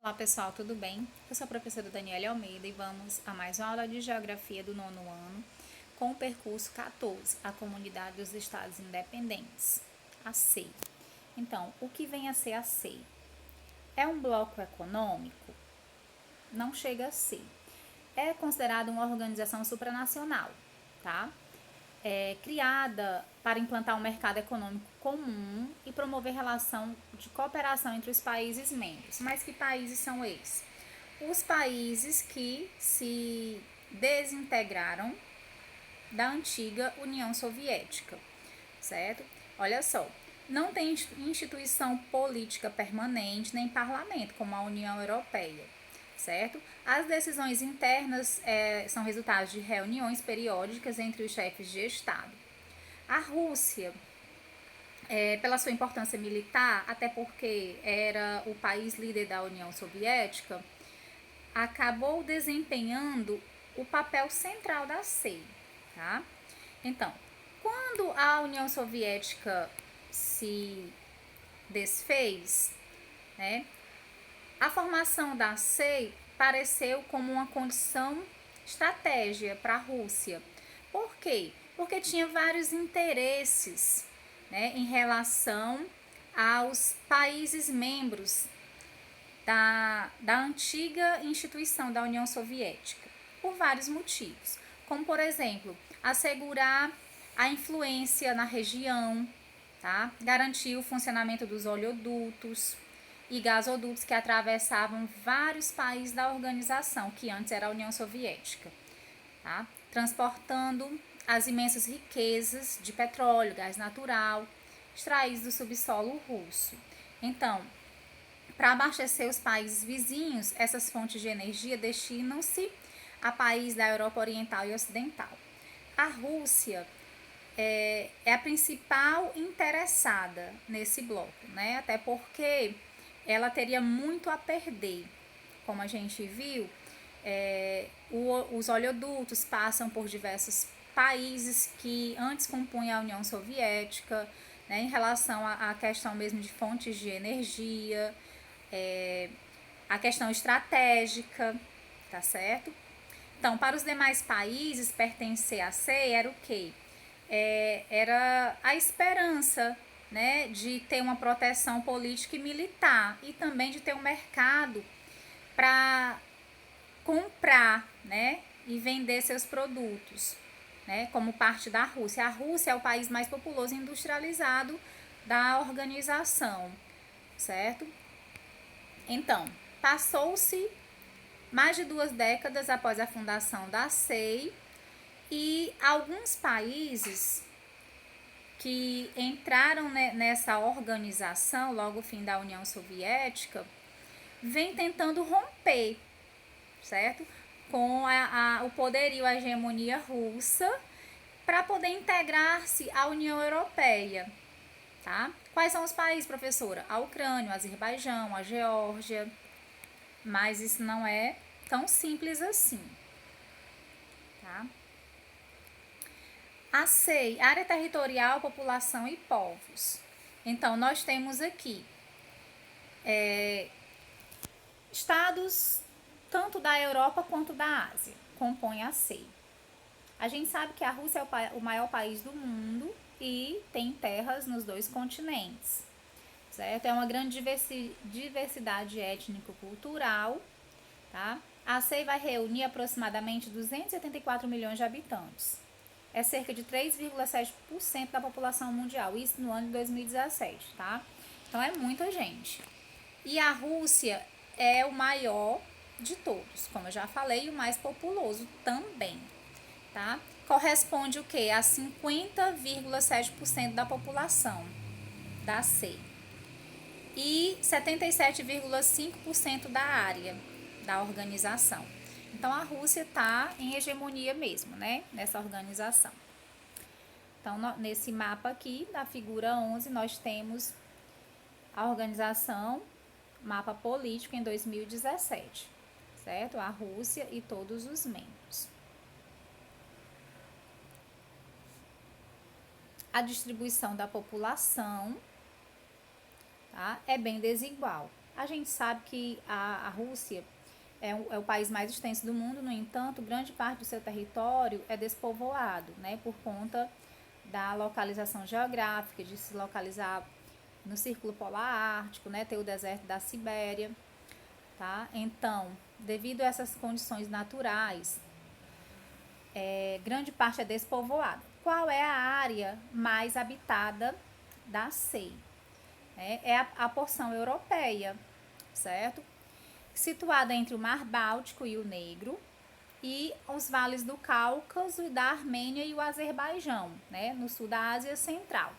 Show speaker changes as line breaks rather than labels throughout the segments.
Olá pessoal, tudo bem? Eu sou a professora Daniela Almeida e vamos a mais uma aula de Geografia do nono ano com o percurso 14, a Comunidade dos Estados Independentes, a CEI. Então, o que vem a ser a CEI? É um bloco econômico? Não chega a ser. É considerado uma organização supranacional, tá? Criada para implantar um mercado econômico comum e promover relação de cooperação entre os países membros. Mas que países são esses? Os países que se desintegraram da antiga União Soviética, certo? Olha só, não tem instituição política permanente nem parlamento como a União Europeia, certo? As decisões internas são resultados de reuniões periódicas entre os chefes de Estado. A Rússia, pela sua importância militar, até porque era o país líder da União Soviética, acabou desempenhando o papel central da CEI, tá? Então, quando a União Soviética se desfez, né, a formação da CEI pareceu como uma condição estratégia para a Rússia. Por quê? Porque tinha vários interesses, né, em relação aos países membros da antiga instituição da União Soviética, por vários motivos, como por exemplo, assegurar a influência na região, tá? Garantir o funcionamento dos oleodutos e gasodutos que atravessavam vários países da organização, que antes era a União Soviética, tá? Transportando as imensas riquezas de petróleo, gás natural, extraídos do subsolo russo. Então, para abastecer os países vizinhos, essas fontes de energia destinam-se a países da Europa Oriental e Ocidental. A Rússia é a principal interessada nesse bloco, né? Até porque ela teria muito a perder. Como a gente viu, os oleodutos passam por diversos países que antes compunham a União Soviética, né, em relação à questão mesmo de fontes de energia, a questão estratégica, tá certo? Então, para os demais países, pertencer à CEI era o quê? Era a esperança, né, de ter uma proteção política e militar e também de ter um mercado para comprar, né, e vender seus produtos, né, como parte da Rússia. A Rússia é o país mais populoso e industrializado da organização, certo? Então, passou-se mais de 2 décadas após a fundação da CEI e alguns países que entraram nessa organização logo o fim da União Soviética vem tentando romper, certo? Com o poderio, a hegemonia russa para poder integrar-se à União Europeia, tá? Quais são os países, professora? A Ucrânia, o Azerbaijão, a Geórgia, mas isso não é tão simples assim, tá? A CEI, área territorial, população e povos. Então, nós temos aqui estados tanto da Europa quanto da Ásia, compõem a CEI. A gente sabe que a Rússia é o maior país do mundo e tem terras nos 2 continentes, certo? É uma grande diversidade étnico-cultural, tá? A CEI vai reunir aproximadamente 284 milhões de habitantes. É cerca de 3,7% da população mundial, isso no ano de 2017, tá? Então é muita gente. E a Rússia é o maior de todos, como eu já falei, e o mais populoso também, tá? Corresponde o quê? A 50,7% da população da CEI e 77,5% da área da organização. Então a Rússia está em hegemonia mesmo, né, nessa organização. Então nesse mapa aqui, na figura 11, nós temos a organização, mapa político em 2017, certo? A Rússia e todos os membros. A distribuição da população, tá, é bem desigual. A gente sabe que a Rússia é o país mais extenso do mundo, no entanto, grande parte do seu território é despovoado, né, por conta da localização geográfica, de se localizar no Círculo Polar Ártico, né, ter o deserto da Sibéria, tá? Então, devido a essas condições naturais, grande parte é despovoada. Qual é a área mais habitada da SEI? É a porção europeia, certo? Situada entre o Mar Báltico e o Negro, e os vales do Cáucaso, da Armênia e o Azerbaijão, né, no sul da Ásia Central.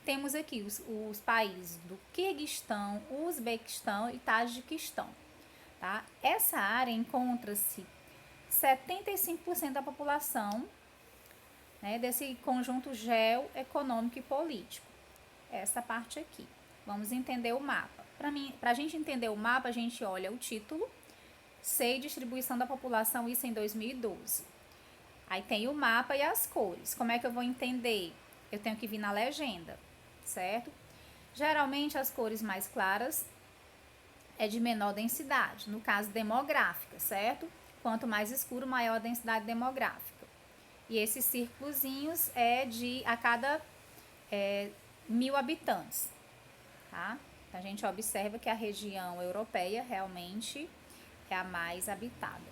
Temos aqui os países do Quirguistão, Uzbequistão e Tajiquistão. Tá? Essa área encontra-se 75% da população, né, desse conjunto geoeconômico e político. Essa parte aqui. Vamos entender o mapa. Para a gente entender o mapa, a gente olha o título, SEI distribuição da população, isso em 2012. Aí tem o mapa e as cores. Como é que eu vou entender? Eu tenho que vir na legenda, certo? Geralmente as cores mais claras é de menor densidade, no caso demográfica, certo? Quanto mais escuro, maior a densidade demográfica. E esses círculozinhos é de a cada 1.000 habitantes, tá? Então, a gente observa que a região europeia realmente é a mais habitada.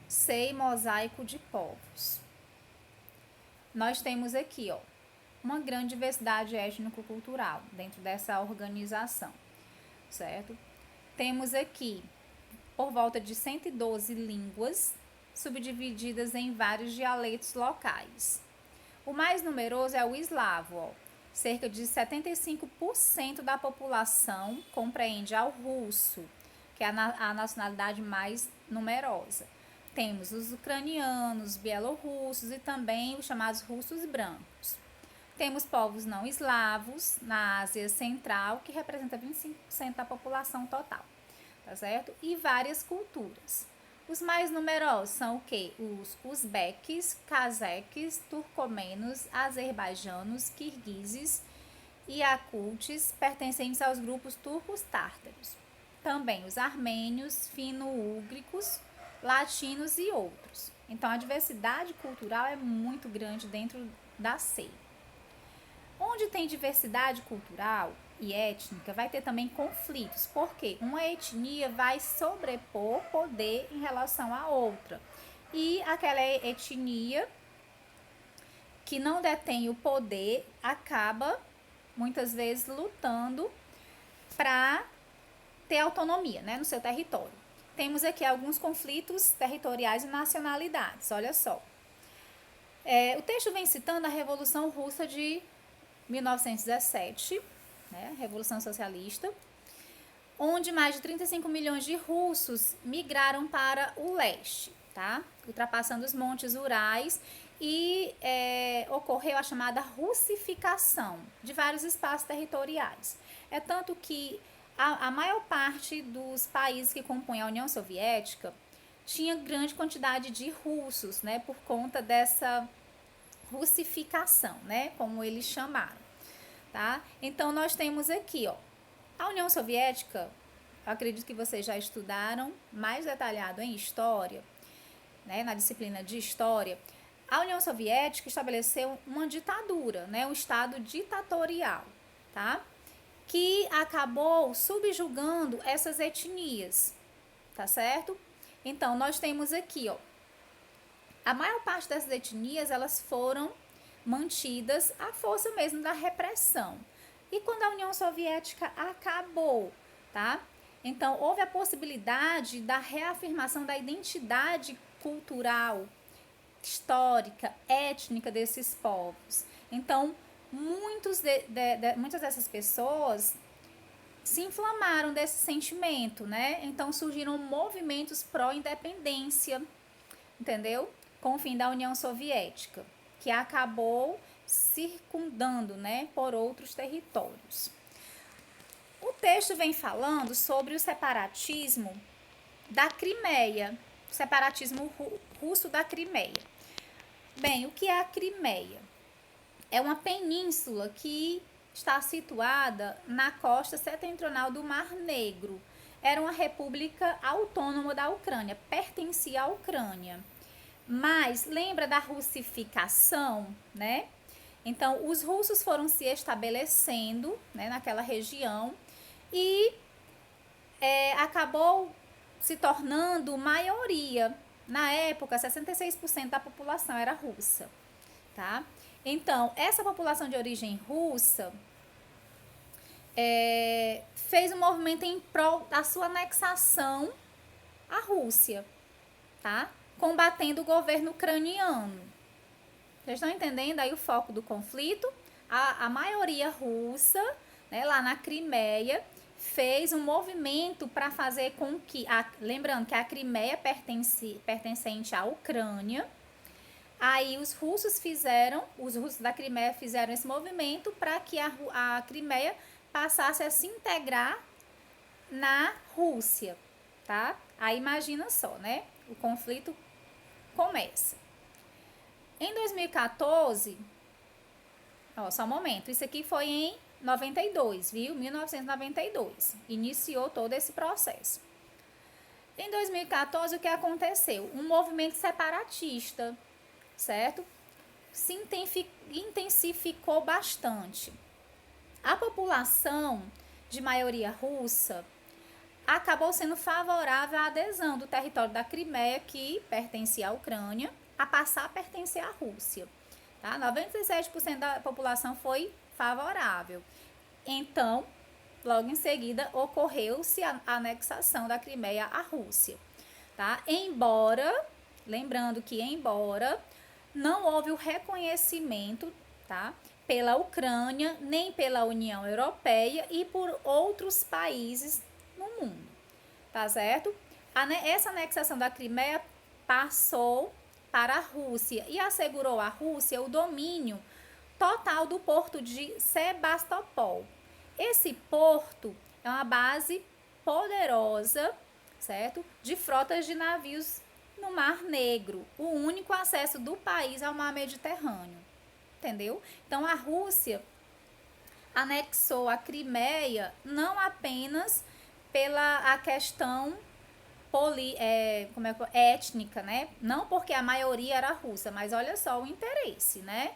SEI, mosaico de povos. Nós temos aqui, ó, uma grande diversidade étnico-cultural dentro dessa organização, certo? Temos aqui por volta de 112 línguas, subdivididas em vários dialetos locais. O mais numeroso é o eslavo, ó. Cerca de 75% da população compreende ao russo, que é a nacionalidade mais numerosa. Temos os ucranianos, bielorrussos e também os chamados russos brancos. Temos povos não eslavos na Ásia Central, que representa 25% da população total, tá certo? E várias culturas. Os mais numerosos são o quê? Os uzbeques, cazeques, turcomenos, azerbaijanos, quirguizes e yakutis, pertencentes aos grupos turcos tártaros. Também os armênios, fino-úgricos, latinos e outros. Então, a diversidade cultural é muito grande dentro da SEI. Onde tem diversidade cultural e étnica, vai ter também conflitos, porque uma etnia vai sobrepor poder em relação à outra. E aquela etnia que não detém o poder acaba, muitas vezes, lutando para ter autonomia, né, no seu território. Temos aqui alguns conflitos territoriais e nacionalidades, olha só. O texto vem citando a Revolução Russa de 1917, né, Revolução Socialista, onde mais de 35 milhões de russos migraram para o leste, tá? Ultrapassando os montes Urais, e ocorreu a chamada russificação de vários espaços territoriais. É tanto que a maior parte dos países que compõem a União Soviética tinha grande quantidade de russos, né, por conta dessa russificação, né, como eles chamaram, tá? Então, nós temos aqui, ó, a União Soviética, acredito que vocês já estudaram mais detalhado em história, né, na disciplina de história. A União Soviética estabeleceu uma ditadura, né, um estado ditatorial, tá? Que acabou subjugando essas etnias, tá certo? Então, nós temos aqui, ó, a maior parte dessas etnias, elas foram mantidas à força mesmo da repressão. E quando a União Soviética acabou, tá? Então, houve a possibilidade da reafirmação da identidade cultural, histórica, étnica desses povos. Então, muitas dessas pessoas se inflamaram desse sentimento, né? Então, surgiram movimentos pró-independência, entendeu? Com o fim da União Soviética, que acabou circundando, né, por outros territórios. O texto vem falando sobre o separatismo da Crimeia, o separatismo russo da Crimeia. Bem, o que é a Crimeia? É uma península que está situada na costa setentrional do Mar Negro. Era uma república autônoma da Ucrânia, pertencia à Ucrânia. Mas lembra da russificação, né? Então, os russos foram se estabelecendo, né, naquela região e acabou se tornando maioria. Na época, 66% da população era russa, tá? Então, essa população de origem russa fez um movimento em prol da sua anexação à Rússia, tá? Combatendo o governo ucraniano. Vocês estão entendendo aí o foco do conflito? A maioria russa, né, lá na Crimeia, fez um movimento para fazer com que, lembrando que a Crimeia pertencente à Ucrânia, aí os russos da Crimeia fizeram esse movimento para que a Crimeia passasse a se integrar na Rússia, tá? Aí imagina só, né? O conflito começa. Em 2014, só um momento, isso aqui foi em 92, viu? 1992, iniciou todo esse processo. Em 2014, o que aconteceu? Um movimento separatista, certo? Se intensificou bastante. A população de maioria russa acabou sendo favorável à adesão do território da Crimeia, que pertencia à Ucrânia, a passar a pertencer à Rússia. Tá? 97% da população foi favorável. Então, logo em seguida, ocorreu-se a anexação da Crimeia à Rússia. Tá? Lembrando que não houve o reconhecimento, tá, pela Ucrânia, nem pela União Europeia e por outros países no mundo, tá certo? Essa anexação da Crimeia passou para a Rússia e assegurou à Rússia o domínio total do porto de Sebastopol. Esse porto é uma base poderosa, certo? De frotas de navios no Mar Negro, o único acesso do país ao Mar Mediterrâneo, entendeu? Então a Rússia anexou a Crimeia não apenas pela a questão étnica, né? Não porque a maioria era russa, mas olha só o interesse, né?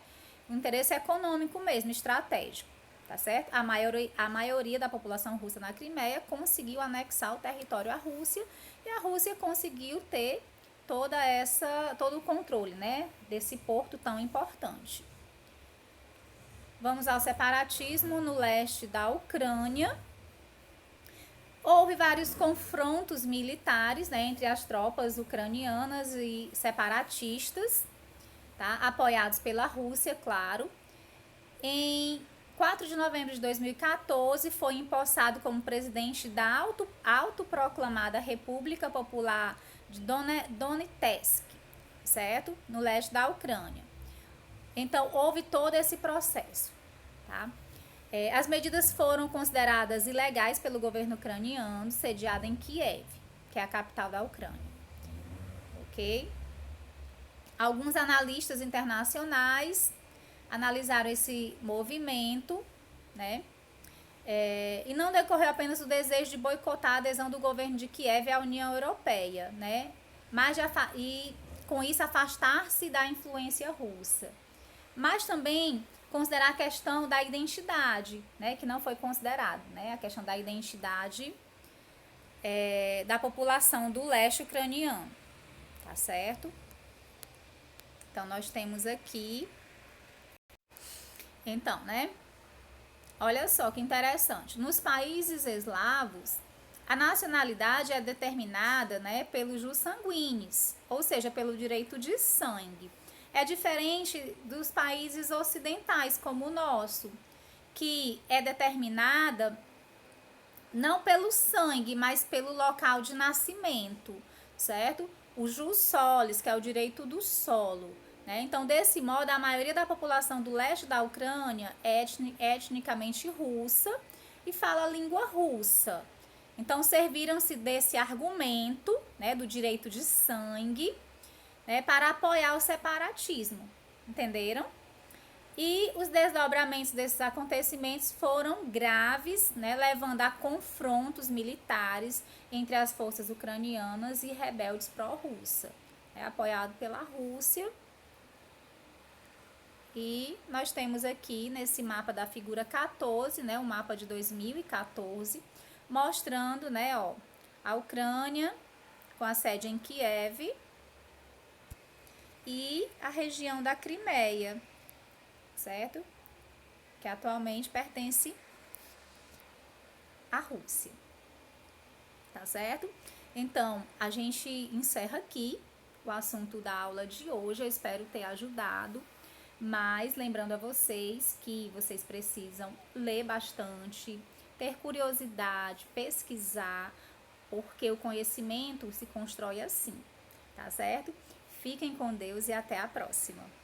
O interesse econômico mesmo, estratégico, tá certo? A maioria da população russa na Crimeia conseguiu anexar o território à Rússia e a Rússia conseguiu ter todo o controle, né? Desse porto tão importante. Vamos ao separatismo no leste da Ucrânia. Houve vários confrontos militares, né, entre as tropas ucranianas e separatistas, tá, apoiados pela Rússia, claro. Em 4 de novembro de 2014, foi empossado como presidente da autoproclamada República Popular de Donetsk, certo? No leste da Ucrânia. Então, houve todo esse processo, tá? As medidas foram consideradas ilegais pelo governo ucraniano, sediado em Kiev, que é a capital da Ucrânia. Ok? Alguns analistas internacionais analisaram esse movimento, né? E não decorreu apenas do desejo de boicotar a adesão do governo de Kiev à União Europeia, né? Mas e com isso afastar-se da influência russa. Mas também considerar a questão da identidade, né, que não foi considerado, né, a questão da identidade da população do leste ucraniano, tá certo? Então, nós temos aqui, então, né, olha só que interessante, nos países eslavos, a nacionalidade é determinada, né, pelo jus sanguinis, ou seja, pelo direito de sangue. É diferente dos países ocidentais, como o nosso, que é determinada não pelo sangue, mas pelo local de nascimento, certo? O jus solis, que é o direito do solo, né? Então, desse modo, a maioria da população do leste da Ucrânia é etnicamente russa e fala a língua russa. Então, serviram-se desse argumento, né, do direito de sangue, né, para apoiar o separatismo, entenderam? E os desdobramentos desses acontecimentos foram graves, né, levando a confrontos militares entre as forças ucranianas e rebeldes pró-russa, apoiado pela Rússia. E nós temos aqui nesse mapa da figura 14, né, o mapa de 2014, mostrando, né, ó, a Ucrânia com a sede em Kiev e a região da Crimeia, certo? Que atualmente pertence à Rússia, tá certo? Então, a gente encerra aqui o assunto da aula de hoje. Eu espero ter ajudado, mas lembrando a vocês que vocês precisam ler bastante, ter curiosidade, pesquisar, porque o conhecimento se constrói assim, tá certo? Fiquem com Deus e até a próxima.